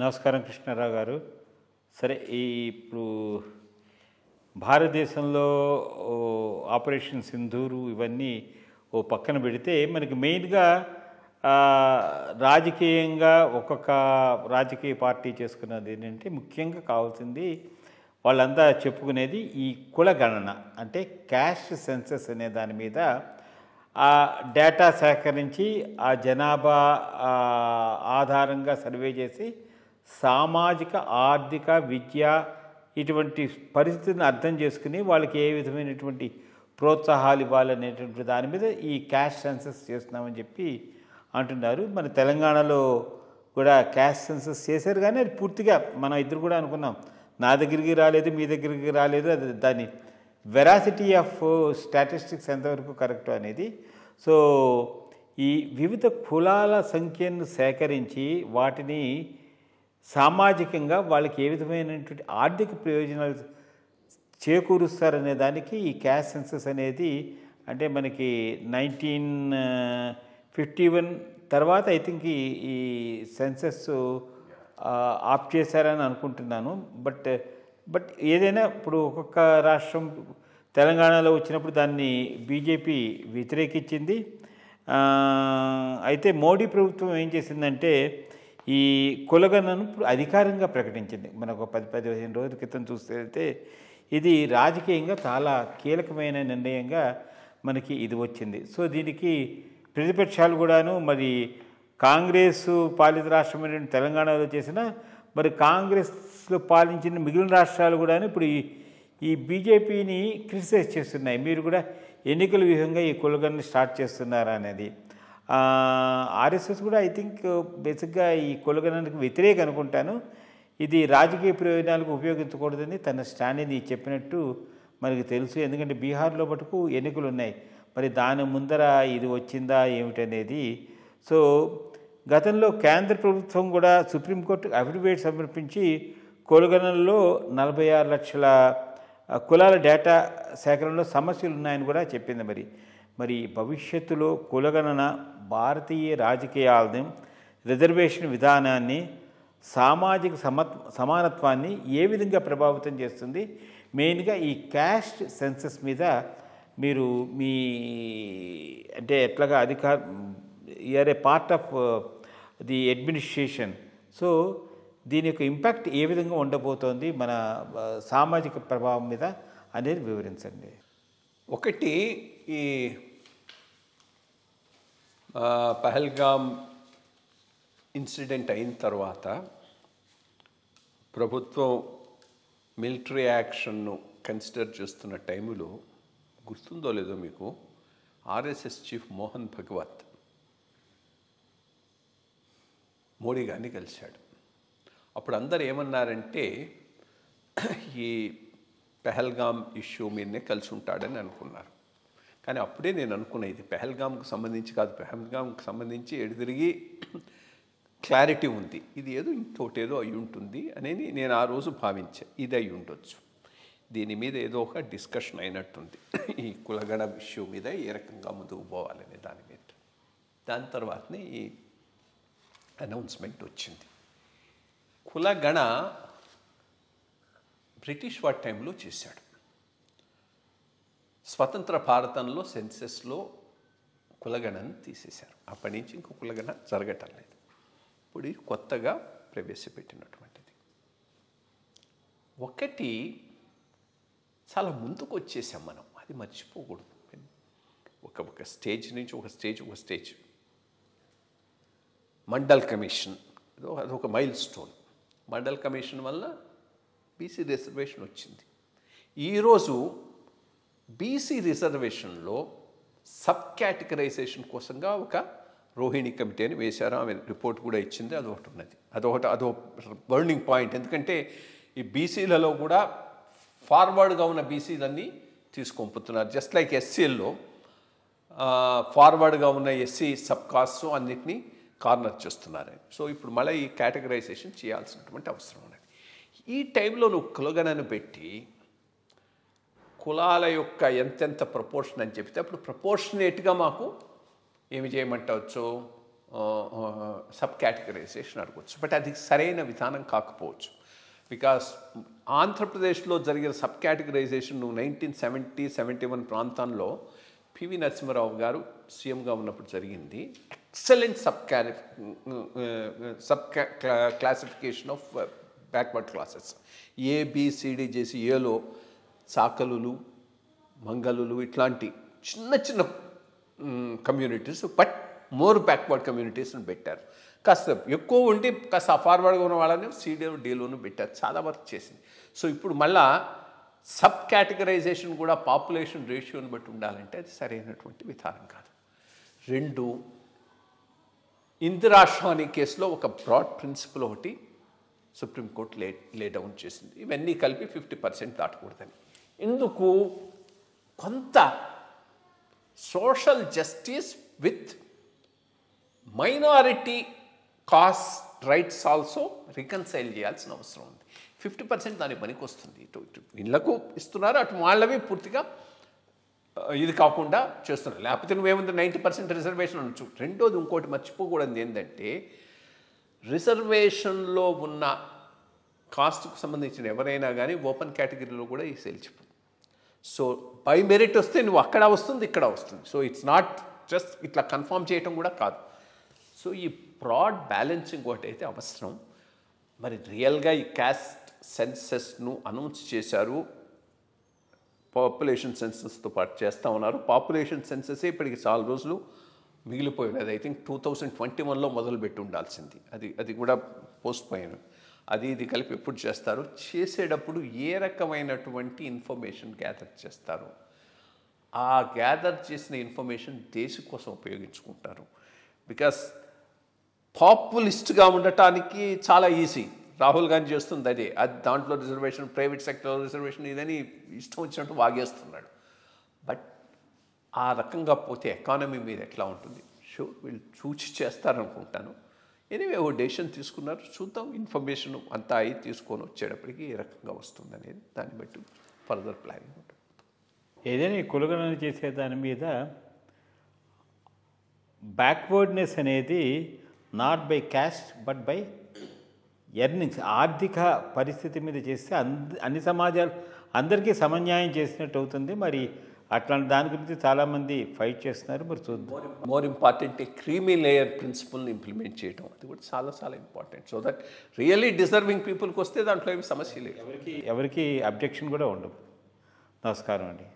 నమస్కారం కృష్ణారావు గారు. సరే, ఇప్పుడు భారతదేశంలో ఆపరేషన్ సింధూరు ఇవన్నీ ఓ పక్కన పెడితే మనకి మెయిన్గా రాజకీయంగా ఒక్కొక్క రాజకీయ పార్టీ చేసుకున్నది ఏంటంటే ముఖ్యంగా కావాల్సింది వాళ్ళంతా చెప్పుకునేది ఈ కుల గణన, అంటే క్యాస్ట్ సెన్సస్ అనే దాని మీద ఆ డేటా సేకరించి ఆ జనాభా ఆధారంగా సర్వే చేసి సామాజిక, ఆర్థిక, విద్య ఇటువంటి పరిస్థితిని అర్థం చేసుకుని వాళ్ళకి ఏ విధమైనటువంటి ప్రోత్సాహాలు ఇవ్వాలనేటువంటి దాని మీద ఈ క్యాస్ట్ సెన్సస్ చేస్తున్నామని చెప్పి అంటున్నారు. మన తెలంగాణలో కూడా క్యాస్ట్ సెన్సస్ చేశారు, కానీ అది పూర్తిగా మనం ఇద్దరు కూడా అనుకున్నాం, నా దగ్గరికి రాలేదు, మీ దగ్గరికి రాలేదు, అది దాని వెరాసిటీ ఆఫ్ స్టాటిస్టిక్స్ ఎంతవరకు కరెక్ట్ అనేది. సో ఈ వివిధ కులాల సంఖ్యను సేకరించి వాటిని సామాజికంగా వాళ్ళకి ఏ విధమైనటువంటి ఆర్థిక ప్రయోజనాలు చేకూరుస్తారనే దానికి ఈ క్యాస్ట్ సెన్సస్ అనేది, అంటే మనకి 1951 తర్వాత ఐ థింక్ ఈ సెన్సస్ ఆప్ చేశారని అనుకుంటున్నాను. బట్ ఏదైనా ఇప్పుడు ఒక్కొక్క రాష్ట్రం తెలంగాణలో వచ్చినప్పుడు దాన్ని బీజేపీ వ్యతిరేకించింది. అయితే మోడీ ప్రభుత్వం ఏం చేసిందంటే ఈ కులగణను ఇప్పుడు అధికారంగా ప్రకటించింది. మనకు 10-15 రోజుల క్రితం చూస్తే ఇది రాజకీయంగా చాలా కీలకమైన నిర్ణయంగా మనకి ఇది వచ్చింది. సో దీనికి ప్రతిపక్షాలు కూడాను, మరి కాంగ్రెస్ పాలిత రాష్ట్రమైన తెలంగాణలో చేసిన, మరి కాంగ్రెస్లో పాలించిన మిగిలిన రాష్ట్రాలు కూడాను ఇప్పుడు ఈ బీజేపీని క్రిటిసైజ్ చేస్తున్నాయి. మీరు కూడా ఎన్నికల వ్యూహంగా ఈ కులగణను స్టార్ట్ చేస్తున్నారా అనేది. ఆర్ఎస్ఎస్ కూడా ఐ థింక్ బేసిక్గా ఈ కులగణనకు వ్యతిరేక అనుకుంటాను. ఇది రాజకీయ ప్రయోజనాలకు ఉపయోగించకూడదని తన స్టాండ్ని చెప్పినట్టు మనకు తెలుసు. ఎందుకంటే బీహార్లో మటుకు ఎన్నికలు ఉన్నాయి, మరి దాని ముందర ఇది వచ్చిందా ఏమిటనేది. సో గతంలో కేంద్ర ప్రభుత్వం కూడా సుప్రీంకోర్టు అఫిడవిట్ సమర్పించి కులగణనలో 46 లక్షల కులాల డేటా సేకరణలో సమస్యలు ఉన్నాయని కూడా చెప్పింది. మరి భవిష్యత్తులో కులగణన భారతీయ రాజకీయాలను, రిజర్వేషన్ విధానాన్ని, సామాజిక సమానత్వాన్ని ఏ విధంగా ప్రభావితం చేస్తుంది? మెయిన్గా ఈ క్యాస్ట్ సెన్సస్ మీద మీరు మీ అంటే ఎట్లాగా you're a part of the administration, so దీని యొక్క ఇంపాక్ట్ ఏ విధంగా ఉండబోతోంది మన సామాజిక ప్రభావం మీద అనేది వివరించండి. ఒకటి, ఈ పహల్గామ్ ఇన్సిడెంట్ అయిన తర్వాత ప్రభుత్వం మిలిటరీ యాక్షన్ను కన్సిడర్ చేస్తున్న టైంలో గుర్తుందో లేదో మీకు, ఆర్ఎస్ఎస్ చీఫ్ మోహన్ భగవత్ మోడీ గారిని కలిశాడు. అప్పుడు అందరు ఏమన్నారంటే ఈ పెహల్గామ్ ఇష్యూ మీదనే కలిసి ఉంటాడని అనుకున్నారు. కానీ అప్పుడే నేను అనుకున్నా, ఇది పెహల్గామ్కి సంబంధించి కాదు, పెహల్గామ్కి సంబంధించి ఎడుదిరిగి క్లారిటీ ఉంది, ఇది ఏదో ఇంకోటేదో అయి ఉంటుంది అనేది నేను ఆ రోజు భావించాను. ఇది అయి ఉండొచ్చు, దీని మీద ఏదో ఒక డిస్కషన్ అయినట్టుంది, ఈ కులగణ ఇష్యూ మీద ఏ రకంగా ముందుకు పోవాలనే దాని మీద. దాని తర్వాతనే ఈ అనౌన్స్మెంట్ వచ్చింది. కులగణ బ్రిటిష్ వారి టైంలో చేశాడు. స్వతంత్ర భారతంలో సెన్సెస్లో కులగణను తీసేశారు. అప్పటి నుంచి ఇంకో కులగణ జరగటం లేదు. ఇప్పుడు ఇది కొత్తగా ప్రవేశపెట్టినటువంటిది. ఒకటి, చాలా ముందుకు వచ్చేసాం మనం, అది మర్చిపోకూడదు. ఒక స్టేజ్ నుంచి ఒక స్టేజ్ మండల్ కమిషన్ అదొక మైల్ స్టోన్. మండల్ కమిషన్ వల్ల బీసీ రిజర్వేషన్ వచ్చింది. ఈరోజు బీసీ రిజర్వేషన్లో సబ్ కేటగరైజేషన్ కోసంగా ఒక రోహిణి కమిటీ అని వేశారు. ఆమె రిపోర్ట్ కూడా ఇచ్చింది. అదొకటి ఉన్నది, అదో బర్నింగ్ పాయింట్. ఎందుకంటే ఈ బీసీలలో కూడా ఫార్వర్డ్గా ఉన్న బీసీలన్నీ తీసుకొంపుతున్నారు. జస్ట్ లైక్ ఎస్సీల్లో ఫార్వర్డ్గా ఉన్న ఎస్సీ సబ్ కాస్ట్ అన్నిటినీ కార్నర్ చేస్తున్నారు. సో ఇప్పుడు మళ్ళీ ఈ కేటగరైజేషన్ చేయాల్సినటువంటి అవసరం ఉన్నది. ఈ టైంలో నువ్వు కులగణను పెట్టి కులాల యొక్క ఎంతెంత ప్రపోర్షన్ అని చెప్తే అప్పుడు ప్రపోర్షనేట్గా మాకు ఏమి చేయమంటవచ్చు, సబ్ కేటగరైజేషన్ అడగవచ్చు. బట్ అది సరైన విధానం కాకపోవచ్చు. బికాస్ ఆంధ్రప్రదేశ్లో జరిగిన సబ్ కేటగరైజేషన్ 1970-71 ప్రాంతంలో పివి నరసింహారావు గారు సీఎంగా ఉన్నప్పుడు జరిగింది. Excellent sub classification of backward classes. ABCD చేసి ఏలో చాకలులు, మంగళులు ఇట్లాంటి చిన్న చిన్న కమ్యూనిటీస్, బట్ మోర్ బ్యాక్వర్డ్ కమ్యూనిటీస్ని పెట్టారు. కాస్త ఎక్కువ ఉండి కాస్త ఫార్వర్డ్గా ఉన్న వాళ్ళని సీడీలో డీలోను పెట్టారు. చాలా వర్క్ చేసింది. సో ఇప్పుడు మళ్ళా సబ్ కేటగరైజేషన్ కూడా పాపులేషన్ రేషియోని బట్టి ఉండాలంటే అది సరైనటువంటి విధానం కాదు. 2, ఇందిరా షాని కేసులో ఒక బ్రాడ్ ప్రిన్సిపల్ ఒకటి సుప్రీంకోర్టు లే డౌన్ చేసింది. ఇవన్నీ కలిపి 50% దాటకూడదని. ఇందుకు కొంత social justice with minority cost rights also reconcile చేయాల్సిన అవసరం ఉంది. 50% దాని పనికి వస్తుంది. ఇటు ఇళ్లకు ఇస్తున్నారు, అటు వాళ్ళవి పూర్తిగా ఇది కాకుండా చేస్తున్నారు. లేకపోతే నువ్వేముంది 90% రిజర్వేషన్ అనొచ్చు. రెండోది ఇంకోటి మర్చిపోకూడదు ఏంటంటే, రిజర్వేషన్లో ఉన్న కాస్ట్కు సంబంధించిన ఎవరైనా కానీ ఓపెన్ కేటగిరీలో కూడా ఈ సెలిజిబుల్. సో బై మెరిట్ వస్తే నువ్వు అక్కడ వస్తుంది, ఇక్కడ వస్తుంది. సో ఇట్స్ నాట్ జస్ట్ ఇట్లా కన్ఫర్మ్ చేయటం కూడా కాదు. సో ఈ బ్రాడ్ బ్యాలెన్సింగ్ ఒకటి అయితే అవసరం. మరి రియల్గా ఈ క్యాస్ట్ సెన్సెస్ను అనౌన్స్ చేశారు, పాపులేషన్ సెన్సెస్తో పాటు చేస్తూ ఉన్నారు. పాపులేషన్ సెన్సెస్ ఇప్పటికి చాలా రోజులు మిగిలిపోయింది. అది ఐ థింక్ 2021లో మొదలుపెట్టి ఉండాల్సింది. అది కూడా పోస్ట్ పోయాను. ఇది కలిపి ఎప్పుడు చేస్తారు, చేసేటప్పుడు ఏ రకమైనటువంటి ఇన్ఫర్మేషన్ గ్యాదర్ చేస్తారు, ఆ గ్యాదర్ చేసిన ఇన్ఫర్మేషన్ దేశం కోసం ఉపయోగించుకుంటారు. బికాస్ పాపులిస్ట్గా ఉండటానికి చాలా ఈజీ. రాహుల్ గాంధీ చేస్తుంది అది దాంట్లో రిజర్వేషన్, ప్రైవేట్ సెక్టర్లో రిజర్వేషన్ ఇదని ఇష్టం వచ్చినట్టు వాగేస్తున్నాడు. బట్ ఆ రకంగా పోతే ఎకానమీ మీద ఎట్లా ఉంటుంది? వీళ్ళు చూచి చేస్తారనుకుంటాను. ఎనీవే ఓ డెసిషన్ తీసుకున్నారు, చూద్దాం. ఇన్ఫర్మేషన్ అంతా అయి తీసుకొని వచ్చేటప్పటికి ఏ రకంగా వస్తుంది అనేది దాన్ని బట్టి ఫర్దర్ ప్లానింగ్ ఉంటుంది. ఏదైనా ఈ కులగణన చేసే దాని మీద బ్యాక్వర్డ్నెస్ అనేది not by caste but by earnings, ఆర్థిక పరిస్థితి మీద చేస్తే అన్ని సమాజాలు అందరికీ సమన్యాయం చేసినట్టు అవుతుంది. మరి అట్లాంటి దాని గురించి చాలామంది ఫైట్ చేస్తున్నారు. మరి చూద్దాం. మోర్ ఇంపార్టెంట్ క్రీమీ లేయర్ ప్రిన్సిపల్ని ఇంప్లిమెంట్ చేయడం, అది కూడా చాలా చాలా important. So that really deserving పీపుల్కి వస్తే దాంట్లో ఏమి సమస్య లేదు, ఎవరికి అబ్జెక్షన్ కూడా ఉండవు. నమస్కారం అండి.